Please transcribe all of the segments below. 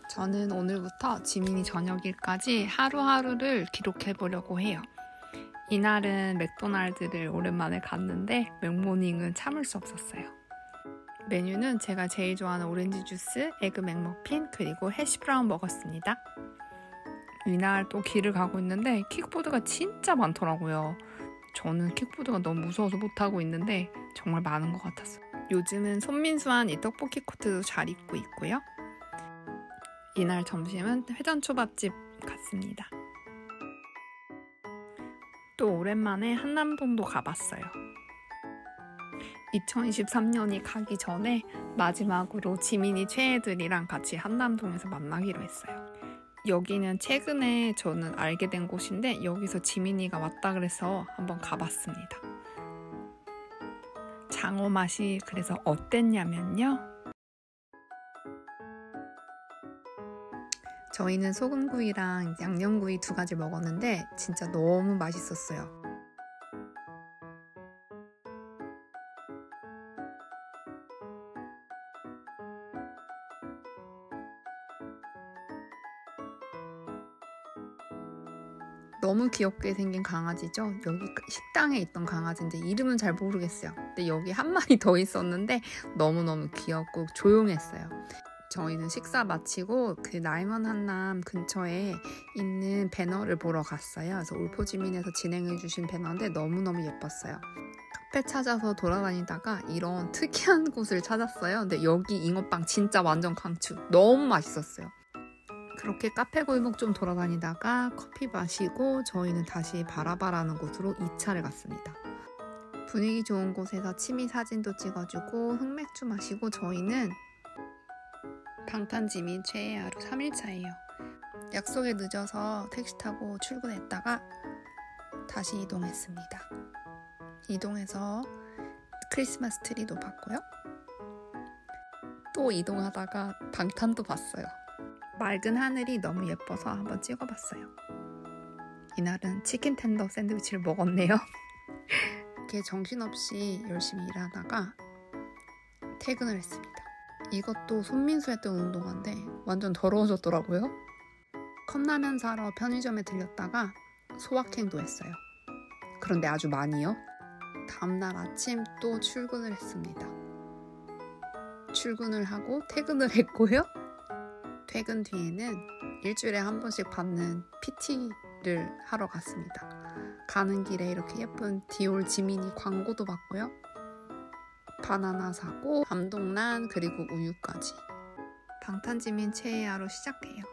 저는 오늘부터 지민이 저녁일까지 하루하루를 기록해 보려고 해요. 이날은 맥도날드를 오랜만에 갔는데 맥모닝은 참을 수 없었어요. 메뉴는 제가 제일 좋아하는 오렌지 주스, 에그 맥머핀, 그리고 해시브라운 먹었습니다. 이날 또 길을 가고 있는데 킥보드가 진짜 많더라고요. 저는 킥보드가 너무 무서워서 못하고 있는데 정말 많은 것 같았어요. 요즘은 손민수한 이 떡볶이 코트도 잘 입고 있고요. 이날 점심은 회전초밥집 갔습니다. 또 오랜만에 한남동도 가봤어요. 2023년이 가기 전에 마지막으로 지민이 최애들이랑 같이 한남동에서 만나기로 했어요. 여기는 최근에 저는 알게 된 곳인데 여기서 지민이가 왔다 그래서 한번 가봤습니다. 장어 맛이 그래서 어땠냐면요. 저희는 소금구이랑 양념구이 2가지 먹었는데 진짜 너무 맛있었어요. 너무 귀엽게 생긴 강아지죠. 여기 식당에 있던 강아지인데 이름은 잘 모르겠어요. 근데 여기 한 마리 더 있었는데 너무너무 귀엽고 조용했어요. 저희는 식사 마치고 그 나이먼 한남 근처에 있는 배너를 보러 갔어요. 그래서 울포지민에서 진행해주신 배너인데 너무너무 예뻤어요. 카페 찾아서 돌아다니다가 이런 특이한 곳을 찾았어요. 근데 여기 잉어빵 진짜 완전 강추. 너무 맛있었어요. 그렇게 카페 골목 좀 돌아다니다가 커피 마시고 저희는 다시 바라바라는 곳으로 2차를 갔습니다. 분위기 좋은 곳에서 취미 사진도 찍어주고 흑맥주 마시고 저희는 방탄지민 최애 하루 3일차예요. 약속에 늦어서 택시 타고 출근했다가 다시 이동했습니다. 이동해서 크리스마스 트리도 봤고요. 또 이동하다가 방탄도 봤어요. 맑은 하늘이 너무 예뻐서 한번 찍어봤어요. 이날은 치킨 텐더 샌드위치를 먹었네요. 이렇게 정신없이 열심히 일하다가 퇴근을 했습니다. 이것도 손민수 했던 운동화인데 완전 더러워졌더라고요. 컵라면 사러 편의점에 들렸다가 소확행도 했어요. 그런데 아주 많이요. 다음날 아침 또 출근을 했습니다. 출근을 하고 퇴근을 했고요. 퇴근 뒤에는 일주일에 한 번씩 받는 PT를 하러 갔습니다. 가는 길에 이렇게 예쁜 디올 지미니 광고도 봤고요. 바나나 사고 감동란 그리고 우유까지. 방탄지민 최애 하루 시작해요.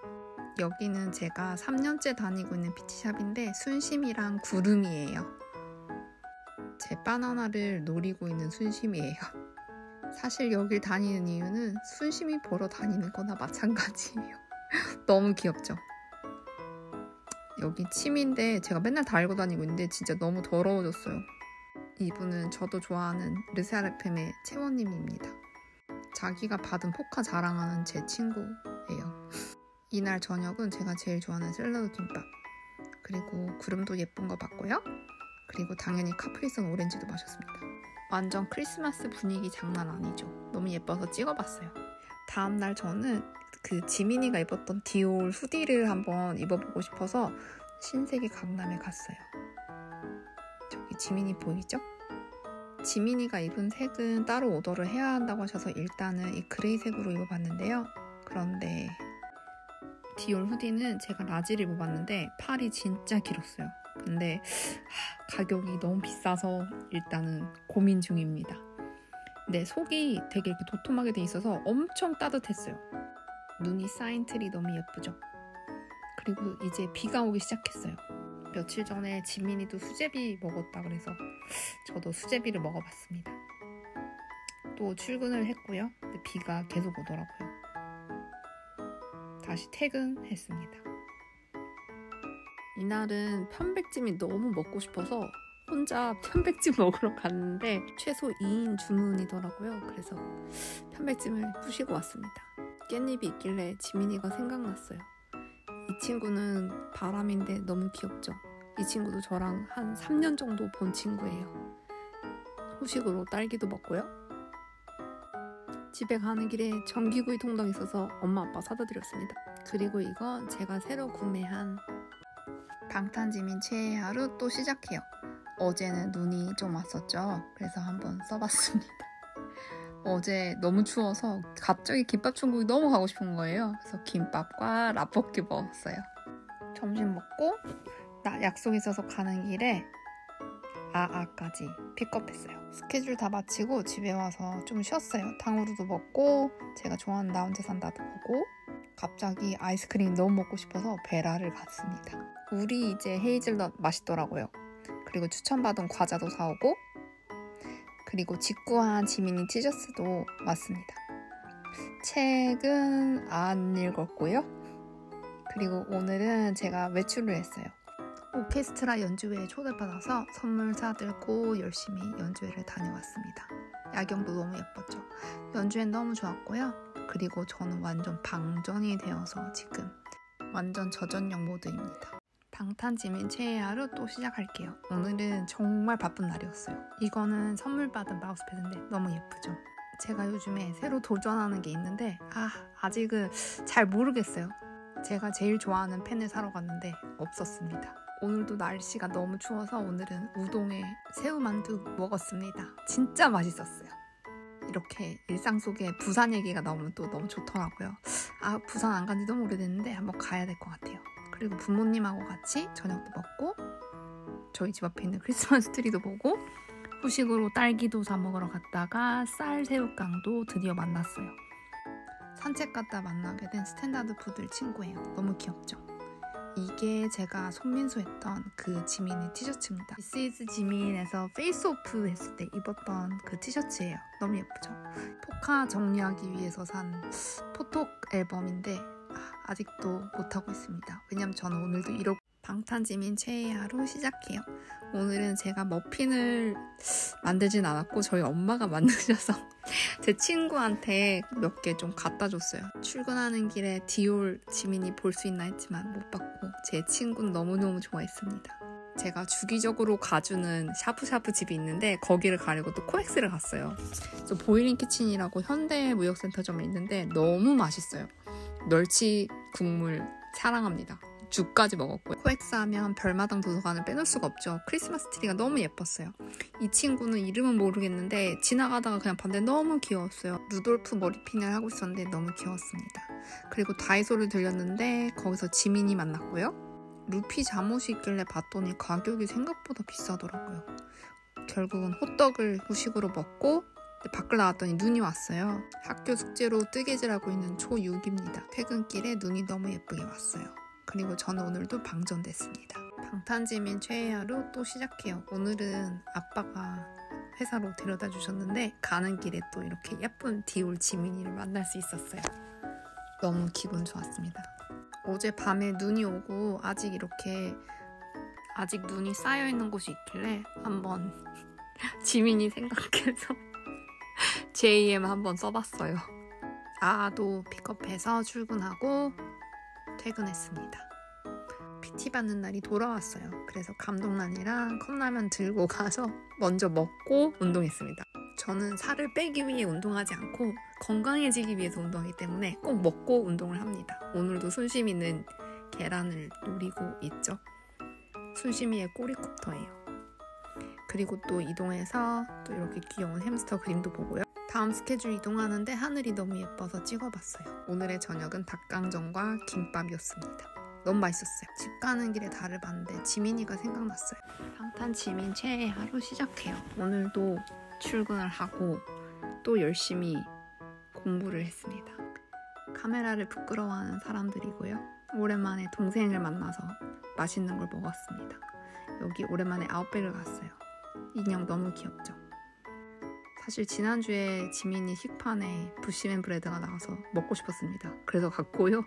여기는 제가 3년째 다니고 있는 PT샵인데 순심이랑 구름이에요. 제 바나나를 노리고 있는 순심이에요. 사실 여길 다니는 이유는 순심이 보러 다니는 거나 마찬가지예요. 너무 귀엽죠? 여기 침인데 제가 맨날 달고 다니고 있는데 진짜 너무 더러워졌어요. 이분은 저도 좋아하는 르세아르팸의 채원님입니다. 자기가 받은 포카 자랑하는 제 친구예요. 이날 저녁은 제가 제일 좋아하는 샐러드 김밥 그리고 구름도 예쁜 거 봤고요. 그리고 당연히 카프리선 오렌지도 마셨습니다. 완전 크리스마스 분위기 장난 아니죠. 너무 예뻐서 찍어봤어요. 다음날 저는 그 지민이가 입었던 디올 후디를 한번 입어보고 싶어서 신세계 강남에 갔어요. 저기 지민이 보이죠? 지민이가 입은 색은 따로 오더를 해야 한다고 하셔서 일단은 이 그레이색으로 입어봤는데요. 그런데 디올 후디는 제가 라지를 입어봤는데 팔이 진짜 길었어요. 근데 가격이 너무 비싸서 일단은 고민 중입니다. 근데 속이 되게 이렇게 도톰하게 돼 있어서 엄청 따뜻했어요. 눈이 쌓인 틀이 너무 예쁘죠? 그리고 이제 비가 오기 시작했어요. 며칠 전에 지민이도 수제비 먹었다 그래서 저도 수제비를 먹어봤습니다. 또 출근을 했고요. 근데 비가 계속 오더라고요. 다시 퇴근했습니다. 이날은 편백찜이 너무 먹고 싶어서 혼자 편백찜 먹으러 갔는데 최소 2인 주문이더라고요. 그래서 편백찜을 부시고 왔습니다. 깻잎이 있길래 지민이가 생각났어요. 이 친구는 바람인데 너무 귀엽죠? 이 친구도 저랑 한 3년 정도 본 친구예요. 후식으로 딸기도 먹고요. 집에 가는 길에 전기구이 통닭 있어서 엄마 아빠 사다 드렸습니다. 그리고 이거 제가 새로 구매한 방탄지민 최애 하루 또 시작해요. 어제는 눈이 좀 왔었죠. 그래서 한번 써봤습니다. 어제 너무 추워서 갑자기 김밥 천국이 너무 가고 싶은 거예요. 그래서 김밥과 라볶이 먹었어요. 점심 먹고 나 약속 있어서 가는 길에 아아까지 픽업했어요. 스케줄 다 마치고 집에 와서 좀 쉬었어요. 탕후루도 먹고 제가 좋아하는 나 혼자 산다도 보고 갑자기 아이스크림이 너무 먹고 싶어서 베라를 갔습니다. 우리 이제 헤이즐넛 맛있더라고요. 그리고 추천받은 과자도 사오고 그리고 직구한 지미니 티셔츠도 왔습니다. 책은 안 읽었고요. 그리고 오늘은 제가 외출을 했어요. 오케스트라 연주회에 초대받아서 선물 사들고 열심히 연주회를 다녀왔습니다. 야경도 너무 예뻤죠. 연주회는 너무 좋았고요. 그리고 저는 완전 방전이 되어서 지금 완전 저전력 모드입니다. 방탄지민 최애 하루 또 시작할게요. 오늘은 정말 바쁜 날이었어요. 이거는 선물 받은 마우스패드인데 너무 예쁘죠? 제가 요즘에 새로 도전하는 게 있는데 아직은 잘 모르겠어요. 제가 제일 좋아하는 펜을 사러 갔는데 없었습니다. 오늘도 날씨가 너무 추워서 오늘은 우동에 새우만두 먹었습니다. 진짜 맛있었어요. 이렇게 일상 속에 부산 얘기가 나오면 또 너무 좋더라고요. 부산 안 간지 너무 오래됐는데 한번 가야 될 것 같아요. 그리고 부모님하고 같이 저녁도 먹고 저희 집 앞에 있는 크리스마스 트리도 보고 후식으로 딸기도 사 먹으러 갔다가 쌀 새우깡도 드디어 만났어요. 산책 갔다 만나게 된 스탠다드 푸들 친구예요. 너무 귀엽죠? 이게 제가 손민수 했던 그 지민의 티셔츠입니다. This is 지민에서 페이스 오프 했을 때 입었던 그 티셔츠예요. 너무 예쁘죠? 포카 정리하기 위해서 산 포토 앨범인데 아직도 못하고 있습니다. 왜냐면 저는 오늘도 이렇게 방탄지민 최애 하루 시작해요. 오늘은 제가 머핀을 만들진 않았고 저희 엄마가 만드셔서 제 친구한테 몇 개 좀 갖다 줬어요. 출근하는 길에 디올 지민이 볼 수 있나 했지만 못 봤고 제 친구는 너무너무 좋아했습니다. 제가 주기적으로 가주는 샤브샤브 집이 있는데 거기를 가려고 또 코엑스를 갔어요. 그래서 보일링 키친이라고 현대무역센터점에 있는데 너무 맛있어요. 멸치 국물 사랑합니다. 죽까지 먹었고요. 코엑스 하면 별마당 도서관을 빼놓을 수가 없죠. 크리스마스 트리가 너무 예뻤어요. 이 친구는 이름은 모르겠는데 지나가다가 그냥 봤는데 너무 귀여웠어요. 루돌프 머리핀을 하고 있었는데 너무 귀여웠습니다. 그리고 다이소를 들렸는데 거기서 지민이 만났고요. 루피 잠옷이 있길래 봤더니 가격이 생각보다 비싸더라고요. 결국은 호떡을 후식으로 먹고 밖을 나왔더니 눈이 왔어요. 학교 숙제로 뜨개질하고 있는 초6입니다. 퇴근길에 눈이 너무 예쁘게 왔어요. 그리고 저는 오늘도 방전됐습니다. 방탄지민 최애 하루 또 시작해요. 오늘은 아빠가 회사로 데려다 주셨는데 가는 길에 또 이렇게 예쁜 디올 지민이를 만날 수 있었어요. 너무 기분 좋았습니다. 어제 밤에 눈이 오고 아직 눈이 쌓여있는 곳이 있길래 한번 지민이 생각해서 JM 한번 써봤어요. 아도 픽업해서 출근하고 퇴근했습니다. PT 받는 날이 돌아왔어요. 그래서 감동란이랑 컵라면 들고 가서 먼저 먹고 운동했습니다. 저는 살을 빼기 위해 운동하지 않고 건강해지기 위해서 운동하기 때문에 꼭 먹고 운동을 합니다. 오늘도 순심이는 계란을 노리고 있죠. 순심이의 꼬리콥터예요. 그리고 또 이동해서 또 이렇게 귀여운 햄스터 그림도 보고요. 다음 스케줄 이동하는데 하늘이 너무 예뻐서 찍어봤어요. 오늘의 저녁은 닭강정과 김밥이었습니다. 너무 맛있었어요. 집 가는 길에 달을 봤는데 지민이가 생각났어요. 방탄 지민 최애 하루 시작해요. 오늘도 출근을 하고 또 열심히 공부를 했습니다. 카메라를 부끄러워하는 사람들이고요. 오랜만에 동생을 만나서 맛있는 걸 먹었습니다. 여기 오랜만에 아웃백을 갔어요. 인형 너무 귀엽죠? 사실 지난주에 지민이 식판에 부시맨 브레드가 나와서 먹고 싶었습니다. 그래서 갔고요.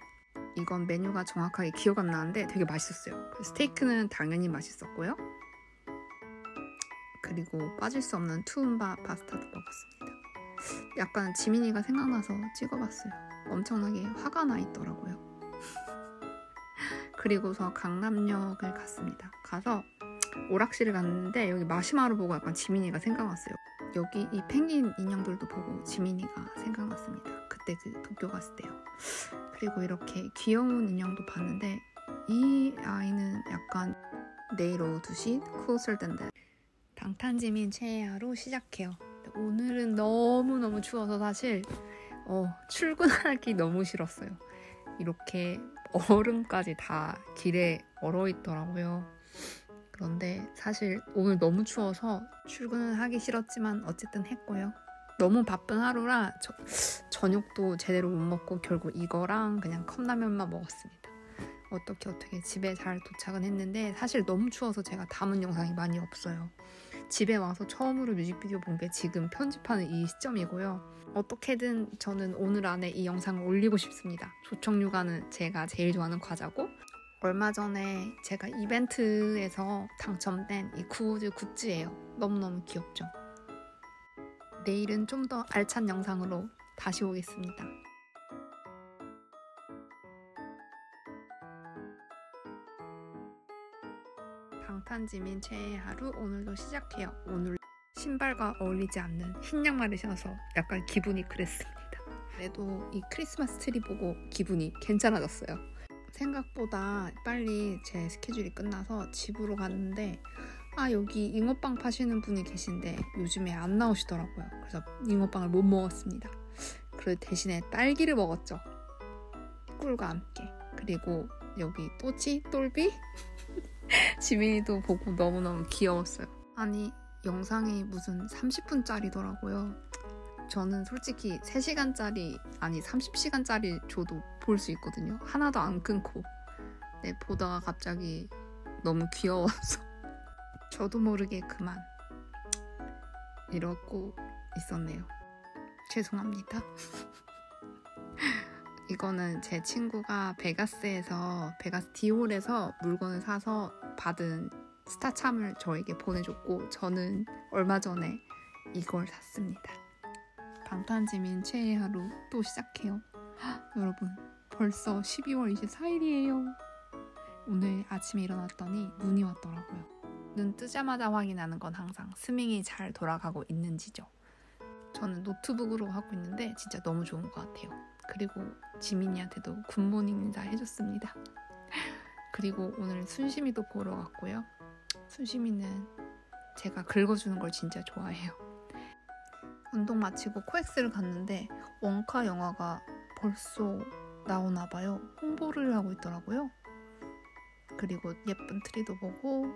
이건 메뉴가 정확하게 기억 안 나는데 되게 맛있었어요. 스테이크는 당연히 맛있었고요. 그리고 빠질 수 없는 투움바 파스타도 먹었습니다. 약간 지민이가 생각나서 찍어봤어요. 엄청나게 화가 나 있더라고요. 그리고서 강남역을 갔습니다. 가서 오락실을 갔는데 여기 마시마로 보고 약간 지민이가 생각났어요. 여기 이 펭귄 인형들도 보고 지민이가 생각났습니다. 그때 그 도쿄 갔을 때요. 그리고 이렇게 귀여운 인형도 봤는데 이 아이는 약간 내일 오후 2시 Closer Than That. 방탄지민 최애 하루 시작해요. 오늘은 너무너무 추워서 사실 출근하기 너무 싫었어요. 이렇게 얼음까지 다 길에 얼어있더라고요. 그런데 사실 오늘 너무 추워서 출근을 하기 싫었지만 어쨌든 했고요. 너무 바쁜 하루라 저녁도 제대로 못 먹고 결국 이거랑 그냥 컵라면만 먹었습니다. 어떻게 집에 잘 도착은 했는데 사실 너무 추워서 제가 담은 영상이 많이 없어요. 집에 와서 처음으로 뮤직비디오 본 게 지금 편집하는 이 시점이고요. 어떻게든 저는 오늘 안에 이 영상을 올리고 싶습니다. 조청유가는 제가 제일 좋아하는 과자고 얼마 전에 제가 이벤트에서 당첨된 이 구우즈 굿즈예요. 너무너무 귀엽죠? 내일은 좀 더 알찬 영상으로 다시 오겠습니다. 방탄지민 최애 하루 오늘도 시작해요. 오늘 신발과 어울리지 않는 흰 양말을 신어서 약간 기분이 그랬습니다. 그래도 이 크리스마스 트리 보고 기분이 괜찮아졌어요. 생각보다 빨리 제 스케줄이 끝나서 집으로 갔는데 여기 잉어빵 파시는 분이 계신데 요즘에 안 나오시더라고요. 그래서 잉어빵을 못 먹었습니다. 그 대신에 딸기를 먹었죠. 꿀과 함께. 그리고 여기 똘비? 지민이도 보고 너무너무 귀여웠어요. 아니 영상이 무슨 30분짜리더라고요. 저는 솔직히 3시간짜리 아니 30시간짜리 줘도 볼 수 있거든요. 하나도 안 끊고. 네, 보다가 갑자기 너무 귀여워서 저도 모르게 그만 이러고 있었네요. 죄송합니다. 이거는 제 친구가 베가스 디올에서 물건을 사서 받은 스타참을 저에게 보내줬고 저는 얼마 전에 이걸 샀습니다. 방탄지민 최애 하루 또 시작해요. 여러분 벌써 12월 24일이에요. 오늘 아침에 일어났더니 눈이 왔더라고요. 눈 뜨자마자 확인하는 건 항상 스밍이 잘 돌아가고 있는지죠. 저는 노트북으로 하고 있는데 진짜 너무 좋은 것 같아요. 그리고 지민이한테도 굿모닝 인사 해줬습니다. 그리고 오늘 순심이도 보러 갔고요. 순심이는 제가 긁어주는 걸 진짜 좋아해요. 운동 마치고 코엑스를 갔는데 원카 영화가 벌써 나오나 봐요. 홍보를 하고 있더라고요. 그리고 예쁜 트리도 보고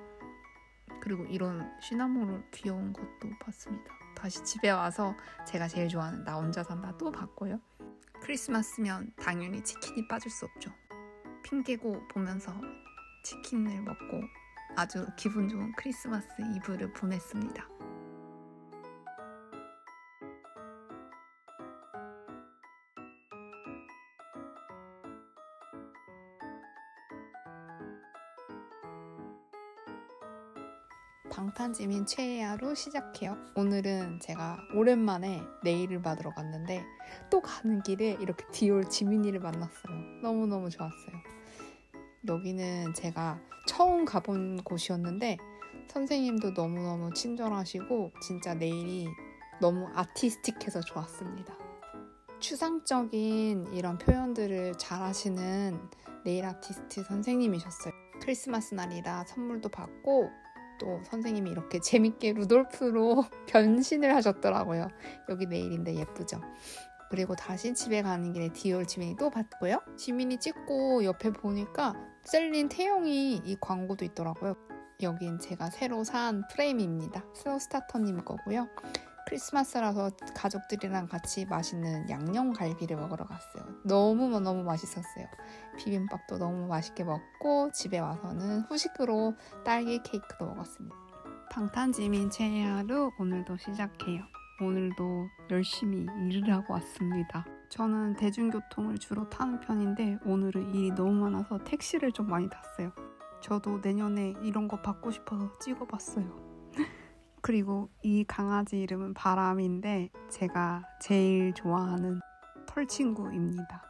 그리고 이런 시나모롤 귀여운 것도 봤습니다. 다시 집에 와서 제가 제일 좋아하는 나 혼자 산다 또 봤고요. 크리스마스면 당연히 치킨이 빠질 수 없죠. 핑계고 보면서 치킨을 먹고 아주 기분 좋은 크리스마스 이브를 보냈습니다. 방탄지민 최애 하루 시작해요. 오늘은 제가 오랜만에 네일을 받으러 갔는데 또 가는 길에 이렇게 디올 지민이를 만났어요. 너무너무 좋았어요. 여기는 제가 처음 가본 곳이었는데 선생님도 너무너무 친절하시고 진짜 네일이 너무 아티스틱해서 좋았습니다. 추상적인 이런 표현들을 잘 하시는 네일 아티스트 선생님이셨어요. 크리스마스 날이라 선물도 받고 또 선생님이 이렇게 재밌게 루돌프로 변신을 하셨더라고요. 여기 네일인데 예쁘죠? 그리고 다시 집에 가는 길에 디올 지민이 또 봤고요. 지민이 찍고 옆에 보니까 셀린 태용이 이 광고도 있더라고요. 여긴 제가 새로 산 프레임입니다. 스노우스타터님 거고요. 크리스마스라서 가족들이랑 같이 맛있는 양념갈비를 먹으러 갔어요. 너무 맛있었어요. 비빔밥도 너무 맛있게 먹고 집에 와서는 후식으로 딸기 케이크도 먹었습니다. 방탄지민 최애 하루 오늘도 시작해요. 오늘도 열심히 일을 하고 왔습니다. 저는 대중교통을 주로 타는 편인데 오늘은 일이 너무 많아서 택시를 좀 많이 탔어요. 저도 내년에 이런 거 받고 싶어서 찍어봤어요. 그리고 이 강아지 이름은 바람인데 제가 제일 좋아하는 털친구입니다.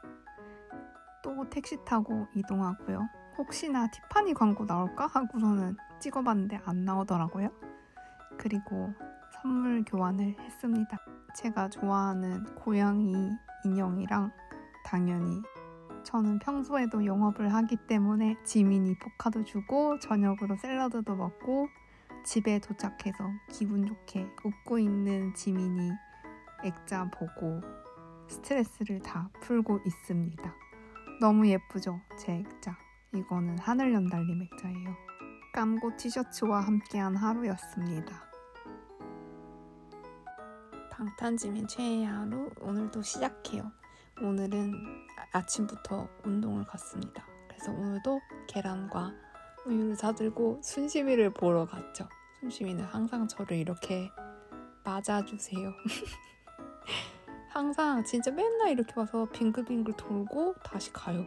또 택시 타고 이동하고요. 혹시나 티파니 광고 나올까 하고서는 찍어봤는데 안 나오더라고요. 그리고 선물 교환을 했습니다. 제가 좋아하는 고양이 인형이랑 당연히 저는 평소에도 영업을 하기 때문에 지민이 포카도 주고 저녁으로 샐러드도 먹고 집에 도착해서 기분 좋게 웃고 있는 지민이 액자 보고 스트레스를 다 풀고 있습니다. 너무 예쁘죠? 제 액자. 이거는 하늘연달림 액자예요. 깜고 티셔츠와 함께한 하루였습니다. 방탄지민 최애의 하루 오늘도 시작해요. 오늘은 아침부터 운동을 갔습니다. 그래서 오늘도 계란과 우유를 사들고 순시미를 보러 갔죠. 순시미는 항상 저를 이렇게 맞아주세요. 항상 진짜 맨날 이렇게 와서 빙글빙글 돌고 다시 가요.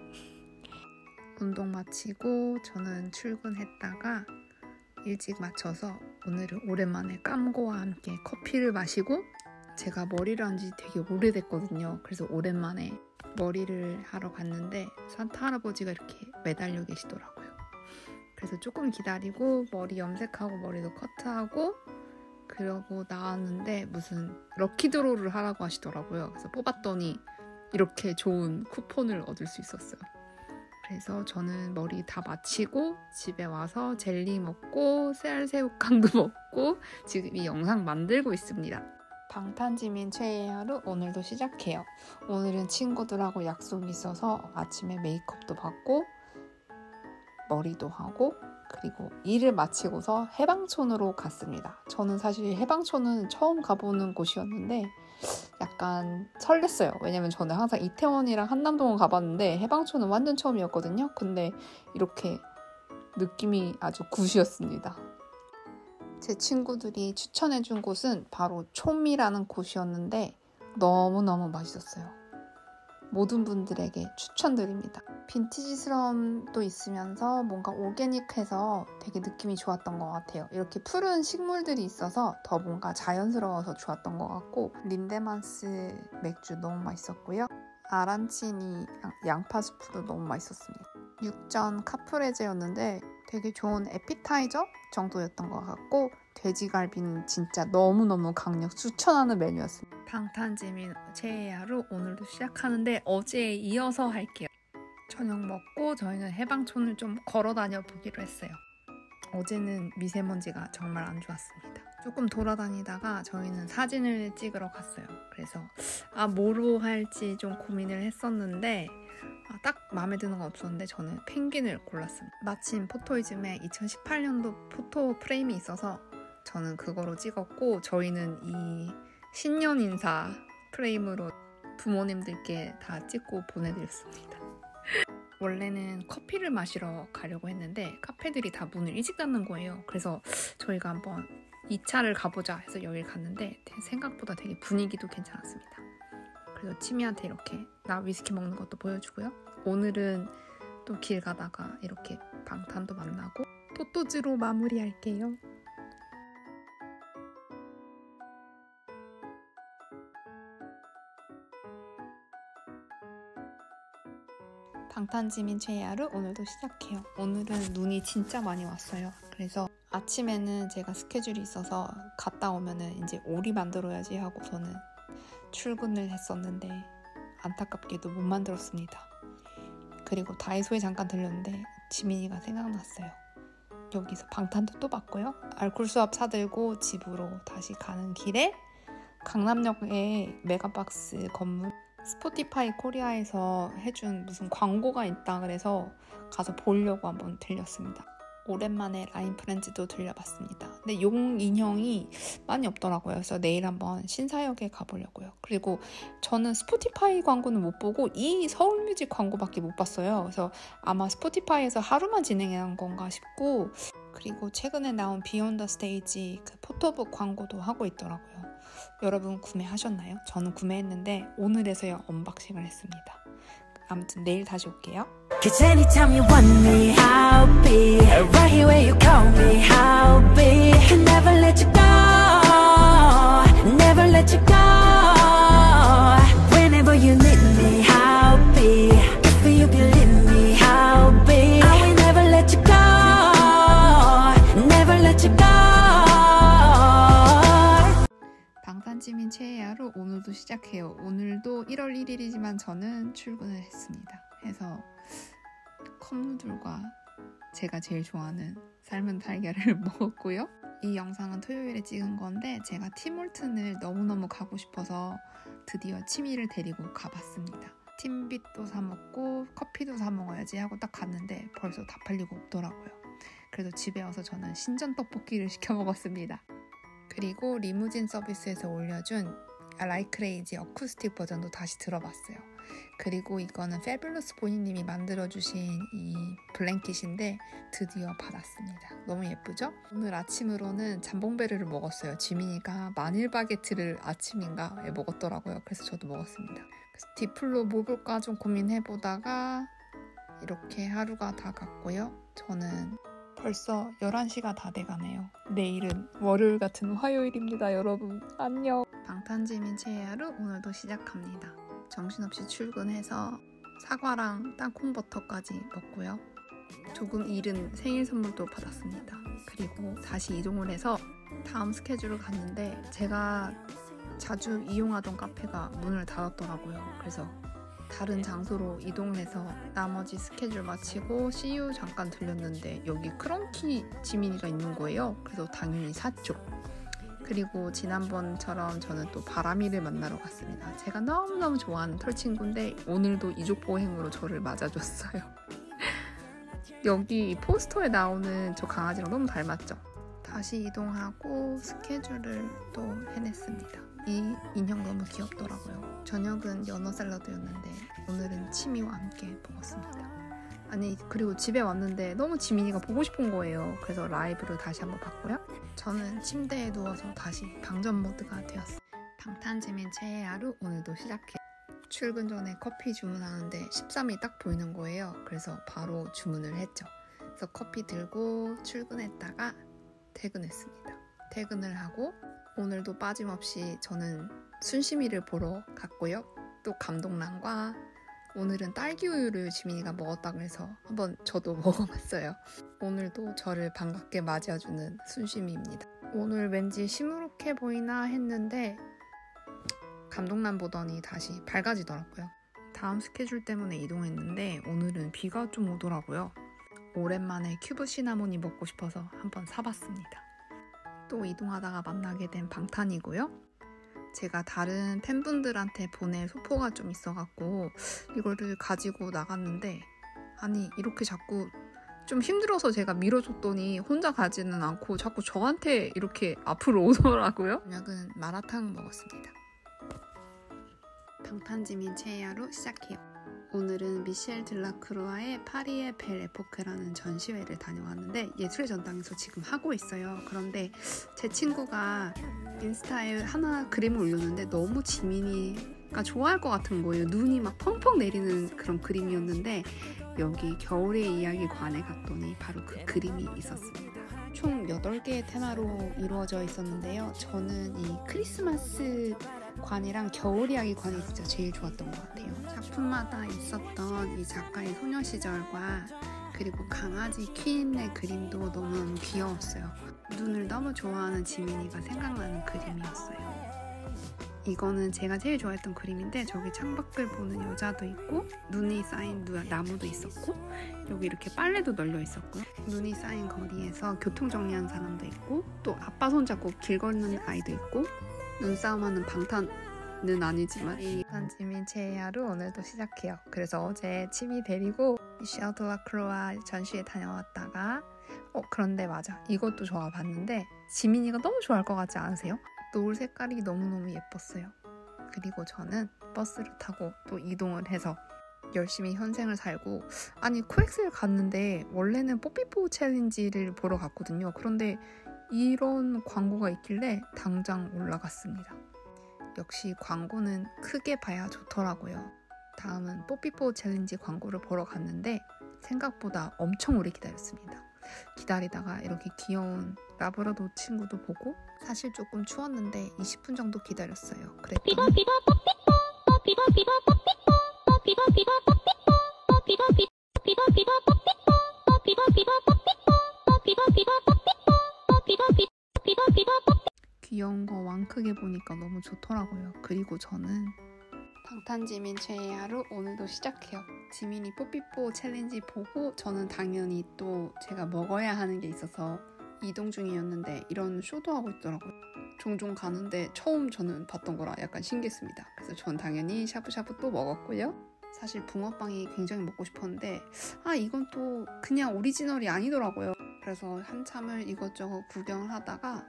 운동 마치고 저는 출근했다가 일찍 마쳐서 오늘은 오랜만에 깜고와 함께 커피를 마시고 제가 머리를 한 지 되게 오래됐거든요. 그래서 오랜만에 머리를 하러 갔는데 산타 할아버지가 이렇게 매달려 계시더라고요. 그래서 조금 기다리고 머리 염색하고 머리도 커트하고 그러고 나왔는데 무슨 럭키드로우를 하라고 하시더라고요. 그래서 뽑았더니 이렇게 좋은 쿠폰을 얻을 수 있었어요. 그래서 저는 머리 다 마치고 집에 와서 젤리 먹고 쌀새우깡도 먹고 지금 이 영상 만들고 있습니다. 방탄지민 최애의 하루 오늘도 시작해요. 오늘은 친구들하고 약속이 있어서 아침에 메이크업도 받고 머리도 하고 그리고 일을 마치고서 해방촌으로 갔습니다. 저는 사실 해방촌은 처음 가보는 곳이었는데 약간 설렜어요. 왜냐면 저는 항상 이태원이랑 한남동은 가봤는데 해방촌은 완전 처음이었거든요. 근데 이렇게 느낌이 아주 굿이었습니다. 제 친구들이 추천해준 곳은 바로 촘이라는 곳이었는데 너무너무 맛있었어요. 모든 분들에게 추천드립니다. 빈티지스러움도 있으면서 뭔가 오게닉해서 되게 느낌이 좋았던 것 같아요. 이렇게 푸른 식물들이 있어서 더 뭔가 자연스러워서 좋았던 것 같고 린데만스 맥주 너무 맛있었고요. 아란치니 양파 수프도 너무 맛있었습니다. 육전 카프레제였는데 되게 좋은 에피타이저 정도였던 것 같고 돼지갈비는 진짜 너무너무 강력 추천하는 메뉴였습니다. 방탄지민 최애의 하루 오늘도 시작하는데 어제에 이어서 할게요. 저녁 먹고 저희는 해방촌을 좀 걸어 다녀 보기로 했어요. 어제는 미세먼지가 정말 안 좋았습니다. 조금 돌아다니다가 저희는 사진을 찍으러 갔어요. 그래서 뭐로 할지 좀 고민을 했었는데 딱 마음에 드는 건 없었는데 저는 펭귄을 골랐습니다. 마침 포토이즘에 2018년도 포토 프레임이 있어서 저는 그거로 찍었고 저희는 이 신년 인사 프레임으로 부모님들께 다 찍고 보내드렸습니다. 원래는 커피를 마시러 가려고 했는데 카페들이 다 문을 일찍 닫는 거예요. 그래서 저희가 한번 2차를 가보자 해서 여길 갔는데 생각보다 되게 분위기도 괜찮았습니다. 그래서 치미한테 이렇게 나 위스키 먹는 것도 보여주고요. 오늘은 또 길 가다가 이렇게 방탄도 만나고 토토즈로 마무리할게요. 방탄지민 최애의 하루 오늘도 시작해요. 오늘은 눈이 진짜 많이 왔어요. 그래서 아침에는 제가 스케줄이 있어서 갔다 오면은 이제 오리 만들어야지 하고서는 출근을 했었는데 안타깝게도 못 만들었습니다. 그리고 다이소에 잠깐 들렸는데 지민이가 생각났어요. 여기서 방탄도 또 봤고요. 알콜 수압 사들고 집으로 다시 가는 길에 강남역에 메가박스 건물 스포티파이 코리아에서 해준 무슨 광고가 있다 그래서 가서 보려고 한번 들렸습니다. 오랜만에 라인 프렌즈도 들려봤습니다. 근데 용 인형이 많이 없더라고요. 그래서 내일 한번 신사역에 가보려고요. 그리고 저는 스포티파이 광고는 못 보고 이 서울뮤직 광고밖에 못 봤어요. 그래서 아마 스포티파이에서 하루만 진행한 건가 싶고 그리고 최근에 나온 비욘드 스테이지 그 포토북 광고도 하고 있더라고요. 여러분 구매하셨나요? 저는 구매했는데 오늘에서야 언박싱을 했습니다. 아무튼 내일 다시 올게요. Cause anytime you want me, I'll be right here where you call me, I'll be can never let you go, never let you go. Whenever you need me, I'll be if you believe me, I'll be I will never let you go, 최애 하루 오늘도 시작해요. 오늘도 1월 1일이지만 저는 출근을 했습니다. 해서 컵누들과 제가 제일 좋아하는 삶은 달걀을 먹었고요. 이 영상은 토요일에 찍은 건데 제가 팀홀튼을 너무너무 가고 싶어서 드디어 치미를 데리고 가봤습니다. 팀빗도 사 먹고 커피도 사 먹어야지 하고 딱 갔는데 벌써 다 팔리고 없더라고요. 그래서 집에 와서 저는 신전 떡볶이를 시켜 먹었습니다. 그리고 리무진 서비스에서 올려준 라이크레이지 어쿠스틱 버전도 다시 들어봤어요. 그리고 이거는 패뷸러스 보니님이 만들어주신 이 블랭킷인데 드디어 받았습니다. 너무 예쁘죠? 오늘 아침으로는 잠봉베르를 먹었어요. 지민이가 마늘 바게트를 아침인가에 먹었더라고요. 그래서 저도 먹었습니다. 그래서 디플로 뭐 볼까 좀 고민해보다가 이렇게 하루가 다 갔고요. 저는 벌써 11시가 다 돼가네요. 내일은 월요일 같은 화요일입니다. 여러분 안녕. 방탄지민 최애 하루 오늘도 시작합니다. 정신없이 출근해서 사과랑 땅콩버터까지 먹고요. 조금 이른 생일 선물도 받았습니다. 그리고 다시 이동을 해서 다음 스케줄을 갔는데 제가 자주 이용하던 카페가 문을 닫았더라고요. 그래서 다른 장소로 이동을 해서 나머지 스케줄 마치고 CU 잠깐 들렸는데 여기 크런키 지민이가 있는 거예요. 그래서 당연히 샀죠. 그리고 지난번처럼 저는 또 바람이를 만나러 갔습니다. 제가 너무너무 좋아하는 털친구인데 오늘도 이족보행으로 저를 맞아줬어요. 여기 포스터에 나오는 저 강아지랑 너무 닮았죠? 다시 이동하고 스케줄을 또 해냈습니다. 이 인형 너무 귀엽더라고요. 저녁은 연어 샐러드였는데 오늘은 치미와 함께 먹었습니다. 아니 그리고 집에 왔는데 너무 지민이가 보고 싶은 거예요. 그래서 라이브를 다시 한번 봤고요. 저는 침대에 누워서 다시 방전 모드가 되었어요. 방탄지민 최애 하루 오늘도 시작해. 출근 전에 커피 주문하는데 13이 딱 보이는 거예요. 그래서 바로 주문을 했죠. 그래서 커피 들고 출근했다가 퇴근했습니다. 퇴근을 하고 오늘도 빠짐없이 저는 순시미를 보러 갔고요. 또 감동란과 오늘은 딸기 우유를 지민이가 먹었다고 해서 한번 저도 먹어봤어요. 오늘도 저를 반갑게 맞이해주는 순심이입니다. 오늘 왠지 시무룩해 보이나 했는데 감동란 보더니 다시 밝아지더라고요. 다음 스케줄 때문에 이동했는데 오늘은 비가 좀 오더라고요. 오랜만에 큐브 시나몬이 먹고 싶어서 한번 사봤습니다. 또 이동하다가 만나게 된 방탄이고요. 제가 다른 팬분들한테 보낼 소포가 좀 있어갖고 이거를 가지고 나갔는데 아니 이렇게 자꾸 좀 힘들어서 제가 밀어줬더니 혼자 가지는 않고 자꾸 저한테 이렇게 앞으로 오더라고요. 저녁은 마라탕 먹었습니다. 방탄지민 최애 하루 시작해요. 오늘은 미셸 들라크루아의 파리의 벨 에포크라는 전시회를 다녀왔는데 예술의 전당에서 지금 하고 있어요. 그런데 제 친구가 인스타에 하나 그림을 올렸는데 너무 지민이가 좋아할 것 같은 거예요. 눈이 막 펑펑 내리는 그런 그림이었는데 여기 겨울의 이야기관에 갔더니 바로 그 그림이 있었습니다. 총 8개의 테마로 이루어져 있었는데요. 저는 이 크리스마스 관이랑 겨울 이야기 관이 진짜 제일 좋았던 것 같아요. 작품마다 있었던 이 작가의 소녀 시절과 그리고 강아지 퀸의 그림도 너무너무 귀여웠어요. 눈을 너무 좋아하는 지민이가 생각나는 그림이었어요. 이거는 제가 제일 좋아했던 그림인데 저기 창밖을 보는 여자도 있고 눈이 쌓인 나무도 있었고 여기 이렇게 빨래도 널려 있었고요. 눈이 쌓인 거리에서 교통정리하는 사람도 있고 또 아빠 손잡고 길 걷는 아이도 있고 눈싸움하는 방탄은 아니지만 이 방탄지민 최애 하루 오늘도 시작해요. 그래서 어제 치미 데리고 미셸 들라크루아 전시회 다녀왔다가 그런데 맞아 이것도 좋아봤는데 지민이가 너무 좋아할 것 같지 않으세요? 노을 색깔이 너무너무 예뻤어요. 그리고 저는 버스를 타고 또 이동을 해서 열심히 현생을 살고 아니 코엑스를 갔는데 원래는 뽀삐뽀 챌린지를 보러 갔거든요. 그런데 이런 광고가 있길래 당장 올라갔습니다. 역시 광고는 크게 봐야 좋더라고요. 다음은 뽀삐뽀 챌린지 광고를 보러 갔는데 생각보다 엄청 오래 기다렸습니다. 기다리다가 이렇게 귀여운 라브라도 친구도 보고 사실 조금 추웠는데 20분 정도 기다렸어요. 그랬더니 귀여운 거 왕크 크게 보니까 너무 좋더라고요. 그리고 저는 방탄지민 최애 하루 오늘도 시작해요. 지민이 뽀삐뽀 챌린지 보고 저는 당연히 또 제가 먹어야 하는 게 있어서 이동 중이었는데 이런 쇼도 하고 있더라고요. 종종 가는데 처음 저는 봤던 거라 약간 신기했습니다. 그래서 전 당연히 샤브샤브 또 먹었고요. 사실 붕어빵이 굉장히 먹고 싶었는데 이건 또 그냥 오리지널이 아니더라고요. 그래서 한참을 이것저것 구경을 하다가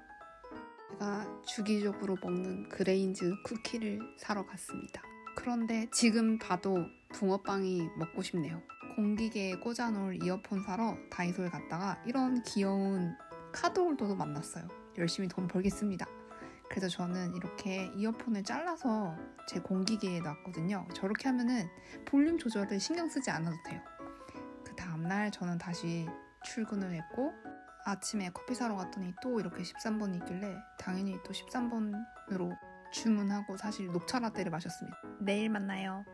제가 주기적으로 먹는 그레인즈 쿠키를 사러 갔습니다. 그런데 지금 봐도 붕어빵이 먹고 싶네요. 공기계에 꽂아놓을 이어폰 사러 다이소에 갔다가 이런 귀여운 카드홀더도 만났어요. 열심히 돈 벌겠습니다. 그래서 저는 이렇게 이어폰을 잘라서 제 공기계에 놨거든요. 저렇게 하면은 볼륨 조절을 신경 쓰지 않아도 돼요. 그 다음날 저는 다시 출근을 했고 아침에 커피 사러 갔더니 또 이렇게 13번이 있길래 당연히 또 13번으로 주문하고 사실 녹차 라떼를 마셨습니다. 내일 만나요.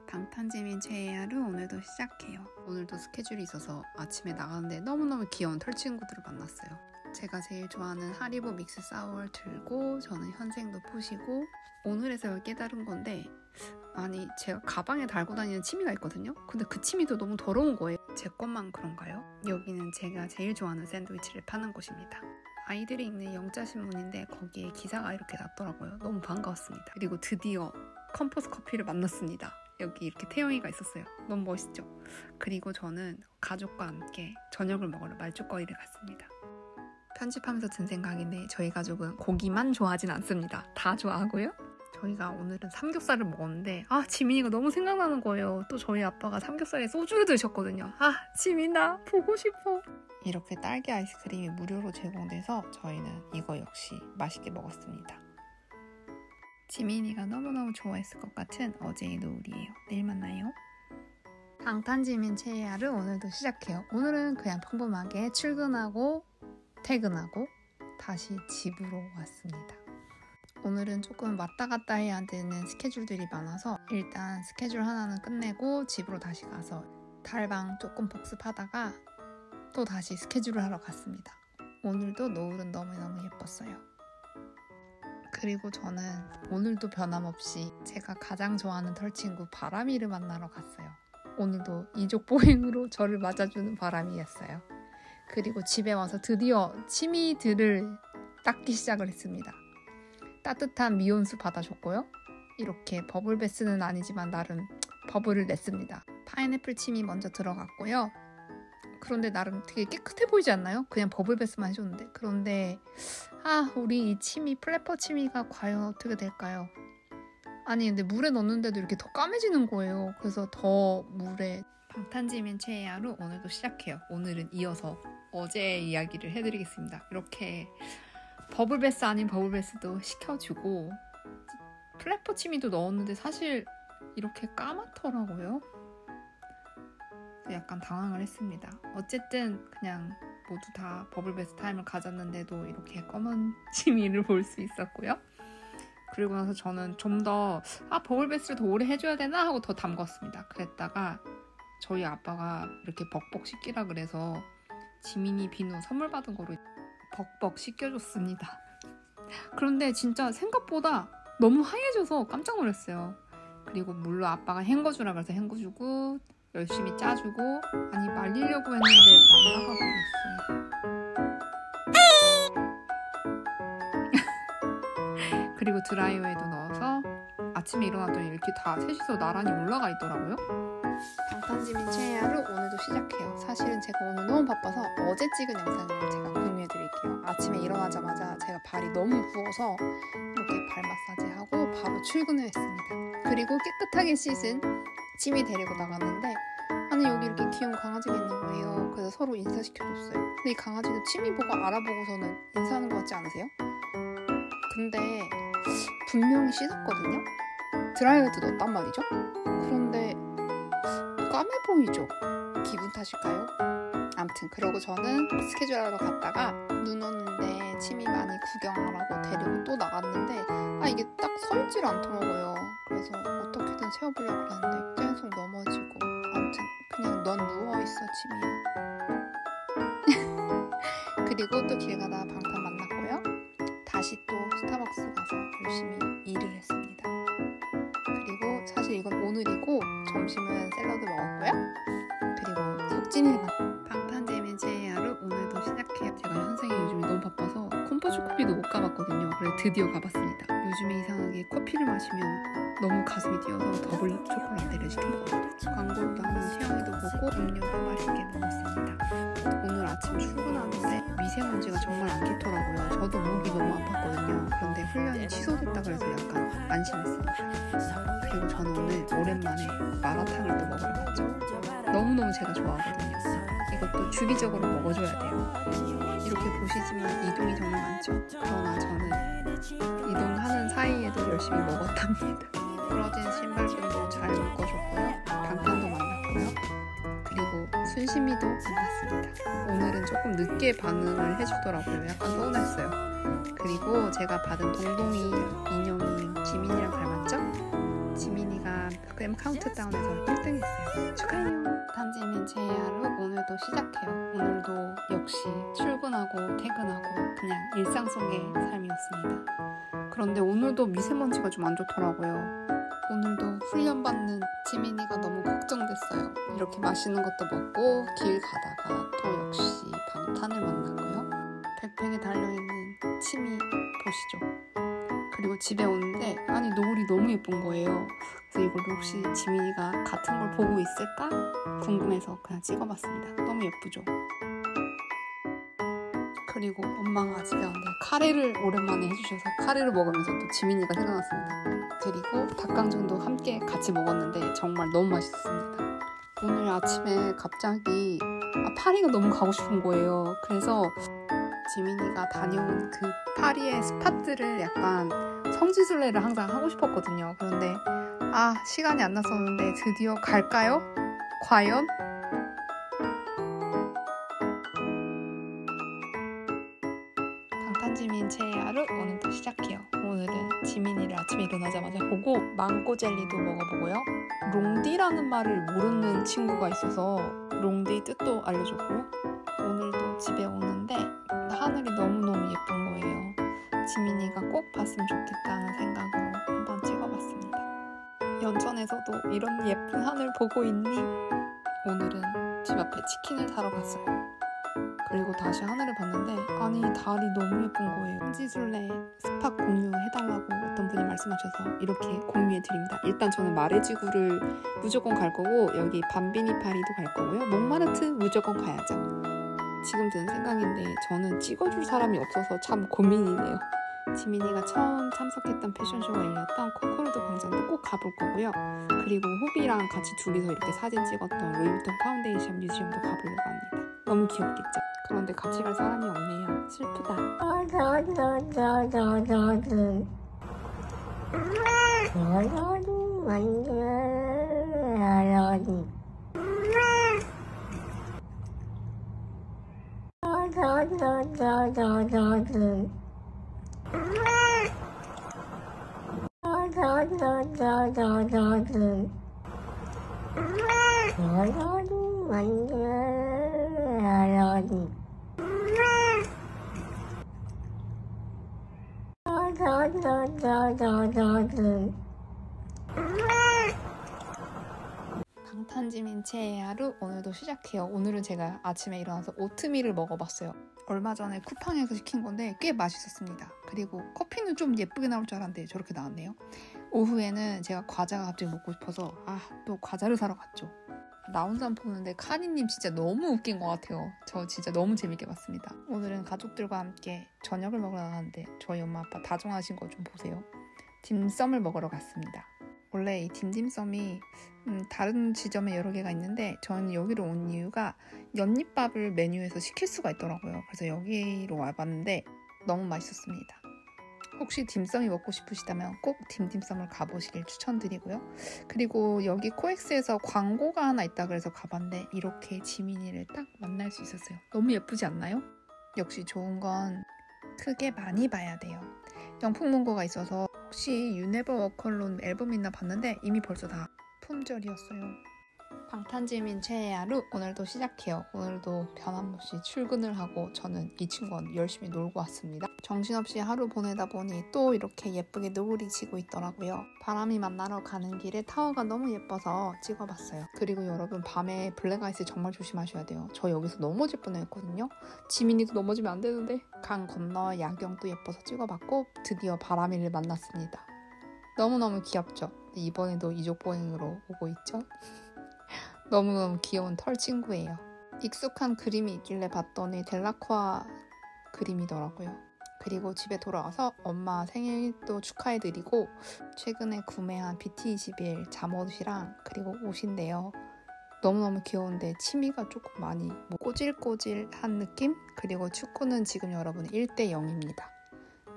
방탄지민 최애 하루 오늘도 시작해요. 오늘도 스케줄이 있어서 아침에 나가는데 너무너무 귀여운 털 친구들을 만났어요. 제가 제일 좋아하는 하리보 믹스 사워를 들고 저는 현생도 푸시고 오늘에서 깨달은 건데 제가 가방에 달고 다니는 취미가 있거든요. 근데 그 취미도 너무 더러운 거예요. 제 것만 그런가요? 여기는 제가 제일 좋아하는 샌드위치를 파는 곳입니다. 아이들이 읽는 영자신문인데 거기에 기사가 이렇게 났더라고요. 너무 반가웠습니다. 그리고 드디어 컴포스 커피를 만났습니다. 여기 이렇게 태영이가 있었어요. 너무 멋있죠? 그리고 저는 가족과 함께 저녁을 먹으러 말죽거리를 갔습니다. 편집하면서 든 생각인데 저희 가족은 고기만 좋아하진 않습니다. 다 좋아하고요. 저희가 오늘은 삼겹살을 먹었는데 지민이가 너무 생각나는 거예요. 또 저희 아빠가 삼겹살에 소주를 드셨거든요. 지민아 보고 싶어. 이렇게 딸기 아이스크림이 무료로 제공돼서 저희는 이거 역시 맛있게 먹었습니다. 지민이가 너무너무 좋아했을 것 같은 어제의 노을이에요. 내일 만나요. 방탄지민 최애 하루 오늘도 시작해요. 오늘은 그냥 평범하게 출근하고 퇴근하고 다시 집으로 왔습니다. 오늘은 조금 왔다 갔다 해야 되는 스케줄들이 많아서 일단 스케줄 하나는 끝내고 집으로 다시 가서 달방 조금 복습하다가 또 다시 스케줄을 하러 갔습니다. 오늘도 노을은 너무너무 예뻤어요. 그리고 저는 오늘도 변함없이 제가 가장 좋아하는 털친구 바람이를 만나러 갔어요. 오늘도 이족보행으로 저를 맞아주는 바람이었어요. 그리고 집에 와서 드디어 취미들을 닦기 시작을 했습니다. 따뜻한 미온수 받아줬고요. 이렇게 버블베스는 아니지만 나름 버블을 냈습니다. 파인애플 침이 먼저 들어갔고요. 그런데 나름 되게 깨끗해 보이지 않나요? 그냥 버블베스만 해줬는데. 그런데 우리 이 침이 플래퍼 침이가 과연 어떻게 될까요? 근데 물에 넣는데도 이렇게 더 까매지는 거예요. 그래서 더 물에 방탄지민 최애 하루 오늘도 시작해요. 오늘은 이어서 어제의 이야기를 해드리겠습니다. 이렇게 버블베스 아닌 버블베스도 시켜주고 플래퍼 침이도 넣었는데 사실 이렇게 까맣더라고요. 약간 당황을 했습니다. 어쨌든 그냥 모두 다 버블베스 타임을 가졌는데도 이렇게 검은 치미를 볼 수 있었고요. 그리고 나서 저는 좀 더 버블베스를 더 오래 해줘야 되나 하고 더 담궜습니다. 그랬다가 저희 아빠가 이렇게 벅벅 씻기라 그래서 지민이 비누 선물 받은 거로 벅벅 씻겨줬습니다. 그런데 진짜 생각보다 너무 하얘져서 깜짝 놀랐어요. 그리고 물로 아빠가 헹궈주라 그래서 헹궈주고 열심히 짜주고 말리려고 했는데 날아가 버렸어요. 그리고 드라이어에도 넣어서 아침에 일어났더니 이렇게 다 셋이서 나란히 올라가 있더라고요. 방탄지민 최애 하루 오늘도 시작해요. 사실은 제가 오늘 너무 바빠서 어제 찍은 영상을 제가 공유해드릴게요. 아침에 일어나자마자 제가 발이 너무 부어서 이렇게 발 마사지하고 바로 출근을 했습니다. 그리고 깨끗하게 씻은 지미 데리고 나갔는데 여기 이렇게 귀여운 강아지가 있는 거예요. 그래서 서로 인사시켜줬어요. 근데 이 강아지도 취미 보고 알아보고서는 인사하는 것 같지 않으세요? 근데 분명히 씻었거든요? 드라이어에도 넣었단 말이죠? 그런데 까매 보이죠? 기분 탓일까요? 아무튼 그러고 저는 스케줄 하러 갔다가 눈 오는데 취미 많이 구경하라고 데리고 또 나갔는데 이게 딱 서있질 않더라고요. 그래서 어떻게든 세워보려고 그랬는데 계속 넘어지고 아무튼 그냥 넌 누워있어 취미야. 그리고 또 길 가다가 방탄 만났고요. 다시 또 스타벅스 버스 가서 열심히 일을 했습니다. 그리고 사실 이건 오늘이고 점심은 샐러드 먹었고요. 그리고 석진이 방탄재민 제 하루 오늘도 시작해요. 제가 현생에 요즘에 너무 바빠서 콤포츠 커피도 못 가봤거든요. 그래서 드디어 가봤습니다. 요즘에 이상하게 커피를 마시면 너무 가슴이 뛰어서 더블 초콜라떼를 시켜 먹어요. 광고도 한번 태영이도 보고 음료도 맛있게 먹었습니다. 오늘 아침 출근하는데 미세먼지가 정말 안 좋더라고요. 저도 목이 너무 아팠거든요. 그런데 훈련이 취소됐다 그래서 약간 안심했습니다. 그리고 저는 오늘 오랜만에 마라탕을 또 먹으러 갔죠. 너무너무 제가 좋아하거든요. 이것도 주기적으로 먹어줘야 돼요. 이렇게 보시지만 이동이 정말 많죠. 그러나 저는 이동하는 사이에도 열심히 먹었답니다. 부러진 신발끈도 잘 묶어줬고요. 방탄도 만났고요. 그리고 순심이도 만났습니다. 오늘은 조금 늦게 반응을 해주더라고요. 약간 서운했어요. 그리고 제가 받은 동동이 인형이 지민이랑 닮았죠? 지민이가 그램 카운트다운에서 1등 했어요. 축하해요. 단지민 제 하루 오늘도 시작해요. 오늘도 역시 출근하고 퇴근하고 그냥 일상 속의 삶이었습니다. 그런데 오늘도 미세먼지가 좀 안 좋더라고요. 오늘도 훈련받는 지민이가 너무 걱정됐어요. 이렇게 맛있는 것도 먹고 길 가다가 또 역시 방탄을 만났고요. 백팩에 달려있는 치미 보시죠. 그리고 집에 오는데 아니 노을이 너무 예쁜 거예요. 그래서 이걸 혹시 지민이가 같은 걸 보고 있을까 궁금해서 그냥 찍어봤습니다. 너무 예쁘죠? 그리고 엄마가 집에 왔는데 카레를 오랜만에 해주셔서 카레를 먹으면서 또 지민이가 생각났습니다. 그리고 닭강정도 함께 같이 먹었는데 정말 너무 맛있었습니다. 오늘 아침에 갑자기 파리가 너무 가고 싶은 거예요. 그래서 지민이가 다녀온 그 파리의 스팟들을 약간 성지순례를 항상 하고 싶었거든요. 그런데 시간이 안 났었는데 드디어 갈까요? 과연? 방탄지민 제 하루 오늘도 시작해요. 오늘은 지민이를 아침에 일어나자마자 보고 망고 젤리도 먹어보고요. 롱디라는 말을 모르는 친구가 있어서 롱디 뜻도 알려줬고요. 오늘도 집에 오는데 하늘이 너무너무 예쁜 거예요. 지민이가 꼭 봤으면 좋겠다는 생각으로 한번 찍어봤습니다. 연천에서도 이런 예쁜 하늘 보고 있니? 오늘은 집 앞에 치킨을 사러 갔어요. 그리고 다시 하늘을 봤는데 아니 달이 너무 예쁜 거예요. 성지순례 스팟 공유해달라고 어떤 분이 말씀하셔서 이렇게 공유해드립니다. 일단 저는 마레지구를 무조건 갈 거고 여기 밤비니 파리도 갈 거고요. 몽마르트 무조건 가야죠. 지금 드는 생각인데 저는 찍어줄 사람이 없어서 참 고민이네요. 지민이가 처음 참석했던 패션쇼가 열렸던 코코르드 광장도 꼭 가볼 거고요. 그리고 호비랑 같이 둘이서 이렇게 사진 찍었던 루이비통 파운데이션 뮤지엄도 가보려고 합니다. 너무 귀엽겠죠? 그런데 같이 갈 사람이 없네요. 슬프다. 방탄지민 제 하루 오늘도 시작해요. 오늘은 제가 아침에 일어나서 오트밀을 먹어봤어요. 얼마 전에 쿠팡에서 시킨 건데 꽤 맛있었습니다. 그리고 커피는 좀 예쁘게 나올 줄 알았는데 저렇게 나왔네요. 오후에는 제가 과자가 갑자기 먹고 싶어서 또 과자를 사러 갔죠. 나 혼자 보는데 카니님 진짜 너무 웃긴 것 같아요. 저 진짜 너무 재밌게 봤습니다. 오늘은 가족들과 함께 저녁을 먹으러 나갔는데 저희 엄마 아빠 다정하신 거 좀 보세요. 딤섬을 먹으러 갔습니다. 원래 이 딤딤섬이 다른 지점에 여러 개가 있는데 저는 여기로 온 이유가 연잎밥을 메뉴에서 시킬 수가 있더라고요. 그래서 여기로 와봤는데 너무 맛있었습니다. 혹시 딤섬이 먹고 싶으시다면 꼭 딤딤섬을 가보시길 추천드리고요. 그리고 여기 코엑스에서 광고가 하나 있다 그래서 가봤는데 이렇게 지민이를 딱 만날 수 있었어요. 너무 예쁘지 않나요? 역시 좋은 건 크게 많이 봐야 돼요. 영풍 문구가 있어서 혹시 You Never Walk Alone 앨범 있나 봤는데 이미 벌써 다 품절이었어요. 방탄지민 최애 하루 오늘도 시작해요. 오늘도 변함없이 출근을 하고 저는 이 친구와 열심히 놀고 왔습니다. 정신없이 하루 보내다 보니 또 이렇게 예쁘게 노을이 지고 있더라고요. 바람이 만나러 가는 길에 타워가 너무 예뻐서 찍어봤어요. 그리고 여러분 밤에 블랙아이스 정말 조심하셔야 돼요. 저 여기서 넘어질 뻔했거든요. 지민이도 넘어지면 안 되는데. 강 건너 야경도 예뻐서 찍어봤고 드디어 바람이를 만났습니다. 너무너무 귀엽죠? 이번에도 이족보행으로 오고 있죠? 너무너무 귀여운 털 친구예요. 익숙한 그림이 있길래 봤더니 델라코아 그림이더라고요. 그리고 집에 돌아와서 엄마 생일도 축하해드리고 최근에 구매한 BT21 잠옷이랑 그리고 옷인데요. 너무너무 귀여운데 치미가 조금 많이 꼬질꼬질한 느낌? 그리고 축구는 지금 여러분 1대0입니다.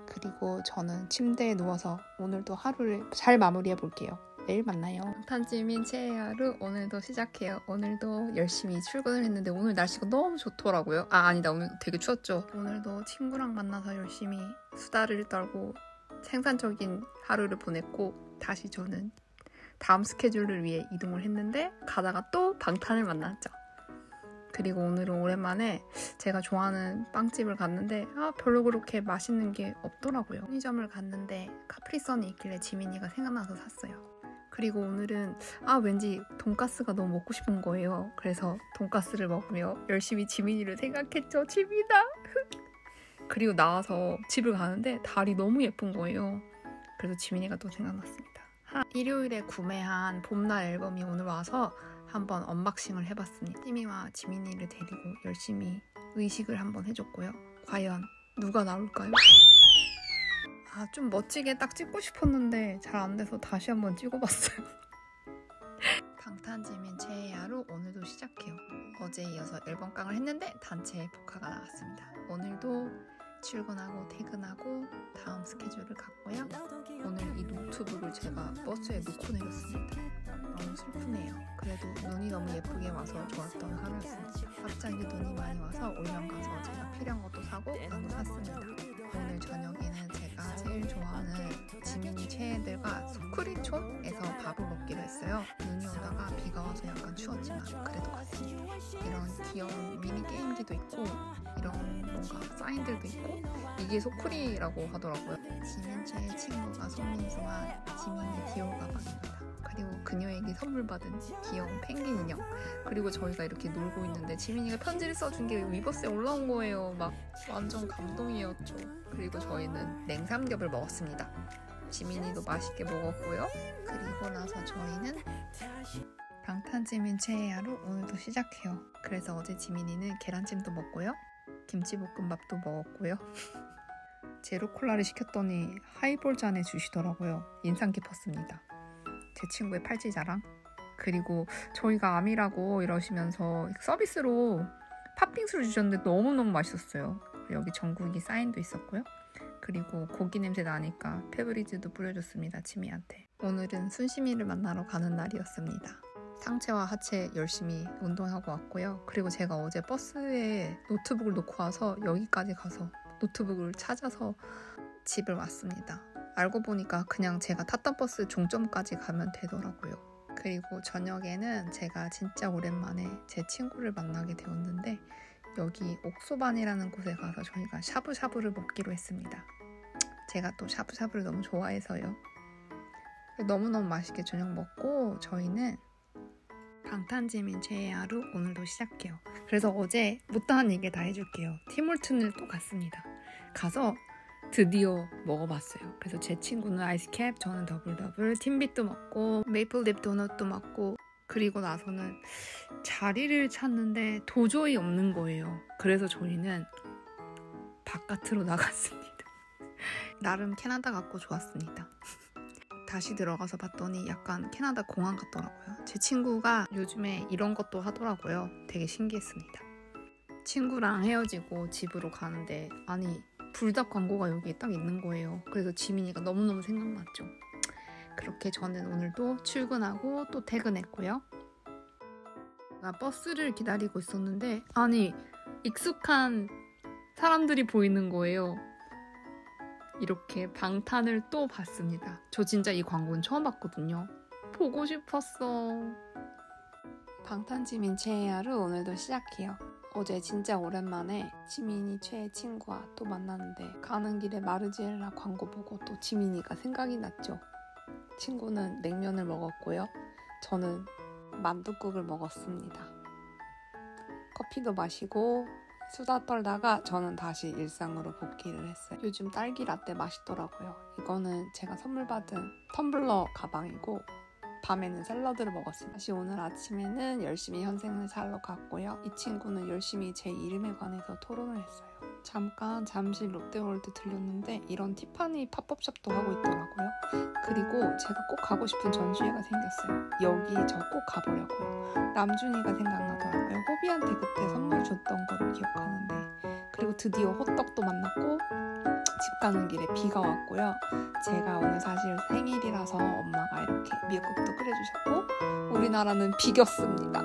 그리고 저는 침대에 누워서 오늘도 하루를 잘 마무리해 볼게요. 내일 만나요. 방탄지민 최애 하루 오늘도 시작해요. 오늘도 열심히 출근을 했는데 오늘 날씨가 너무 좋더라고요. 아니다 오늘 되게 추웠죠. 오늘도 친구랑 만나서 열심히 수다를 떨고 생산적인 하루를 보냈고 다시 저는 다음 스케줄을 위해 이동을 했는데 가다가 또 방탄을 만났죠. 그리고 오늘은 오랜만에 제가 좋아하는 빵집을 갔는데 별로 그렇게 맛있는 게 없더라고요. 편의점을 갔는데 카프리선이 있길래 지민이가 생각나서 샀어요. 그리고 오늘은 왠지 돈가스가 너무 먹고 싶은 거예요. 그래서 돈가스를 먹으며 열심히 지민이를 생각했죠. 지민아! 그리고 나와서 집을 가는데 달이 너무 예쁜 거예요. 그래서 지민이가 또 생각났습니다. 일요일에 구매한 봄날 앨범이 오늘 와서 한번 언박싱을 해봤습니다. 지미와 지민이를 데리고 열심히 의식을 한번 해줬고요. 과연 누가 나올까요? 좀 멋지게 딱 찍고 싶었는데 잘 안 돼서 다시 한번 찍어봤어요. 방탄지민 최애 하루 오늘도 시작해요. 어제에 이어서 앨범 깡을 했는데 단체 복화가 나왔습니다. 오늘도 출근하고 퇴근하고 다음 스케줄을 갔고요. 오늘 이 노트북을 제가 버스에 놓고 내렸습니다. 너무 슬프네요. 그래도 눈이 너무 예쁘게 와서 좋았던 하루였습니다. 갑자기 눈이 많이 와서 올영 가서 제가 필요한 것도 사고 나도 샀습니다. 오늘 저녁에는 제가 제일 좋아하는 지민이 최애들과 소쿠리촌에서 밥을 먹기로 했어요. 눈이 오다가 비가 와서 약간 추웠지만 그래도 갔습니다. 이런 귀여운 미니 게임기도 있고 이런 뭔가 사인들도 있고 이게 소쿠리라고 하더라고요. 지민 최애 친구가 손민수와 지민이 디올 가방입니다. 그리고 그녀에게 선물 받은 귀여운 펭귄 인형. 그리고 저희가 이렇게 놀고 있는데 지민이가 편지를 써준 게 위버스에 올라온 거예요. 막 완전 감동이었죠. 그리고 저희는 냉삼겹을 먹었습니다. 지민이도 맛있게 먹었고요. 그리고 나서 저희는 방탄지민 최애 하루 오늘도 시작해요. 그래서 어제 지민이는 계란찜도 먹고요. 김치볶음밥도 먹었고요. 제로콜라를 시켰더니 하이볼 잔에 주시더라고요. 인상 깊었습니다. 제 친구의 팔찌 자랑. 그리고 저희가 암이라고 이러시면서 서비스로 팥빙수를 주셨는데 너무너무 맛있었어요. 여기 전국이 사인도 있었고요. 그리고 고기 냄새 나니까 페브리즈도 뿌려줬습니다. 지미한테. 오늘은 순심이를 만나러 가는 날이었습니다. 상체와 하체 열심히 운동하고 왔고요. 그리고 제가 어제 버스에 노트북을 놓고 와서 여기까지 가서 노트북을 찾아서 집을 왔습니다. 알고 보니까 그냥 제가 탔던 버스 종점까지 가면 되더라고요. 그리고 저녁에는 제가 진짜 오랜만에 제 친구를 만나게 되었는데 여기 옥소반이라는 곳에 가서 저희가 샤브샤브를 먹기로 했습니다. 제가 또 샤브샤브를 너무 좋아해서요. 너무너무 맛있게 저녁 먹고 저희는 방탄지민 최애 하루 오늘도 시작해요. 그래서 어제 못다한 얘기 다 해줄게요. 팀홀튼을 또 갔습니다. 가서 드디어 먹어봤어요. 그래서 제 친구는 아이스캡, 저는 더블더블, 팀빗도 먹고 메이플립 도넛도 먹고 그리고 나서는 자리를 찾는데 도저히 없는 거예요. 그래서 저희는 바깥으로 나갔습니다. 나름 캐나다 같고 좋았습니다. 다시 들어가서 봤더니 약간 캐나다 공항 같더라고요. 제 친구가 요즘에 이런 것도 하더라고요. 되게 신기했습니다. 친구랑 헤어지고 집으로 가는데 아니 불닭 광고가 여기에 딱 있는 거예요. 그래서 지민이가 너무너무 생각났죠. 그렇게 저는 오늘도 출근하고 또 퇴근했고요. 나 버스를 기다리고 있었는데 아니 익숙한 사람들이 보이는 거예요. 이렇게 방탄을 또 봤습니다. 저 진짜 이 광고는 처음 봤거든요. 보고 싶었어. 방탄지민 최애 하루 오늘도 시작해요. 어제 진짜 오랜만에 지민이 최애 친구와 또 만났는데 가는 길에 마르지엘라 광고 보고 또 지민이가 생각이 났죠. 친구는 냉면을 먹었고요. 저는 만둣국을 먹었습니다. 커피도 마시고 수다 떨다가 저는 다시 일상으로 복귀를 했어요. 요즘 딸기 라떼 맛있더라고요. 이거는 제가 선물 받은 텀블러 가방이고 밤에는 샐러드를 먹었습니다. 다시 오늘 아침에는 열심히 현생을 살러 갔고요. 이 친구는 열심히 제 이름에 관해서 토론을 했어요. 잠시 롯데월드 들렸는데 이런 티파니 팝업샵도 하고 있더라고요. 그리고 제가 꼭 가고 싶은 전시회가 생겼어요. 여기 저 꼭 가보려고요. 남준이가 생각나더라고요. 호비한테 그때 선물 줬던 거를 기억하는데, 그리고 드디어 호떡도 만났고 집 가는 길에 비가 왔고요. 제가 오늘 사실 생일이라서 엄마가 이렇게 미역국도 끓여주셨고 우리나라는 비겼습니다.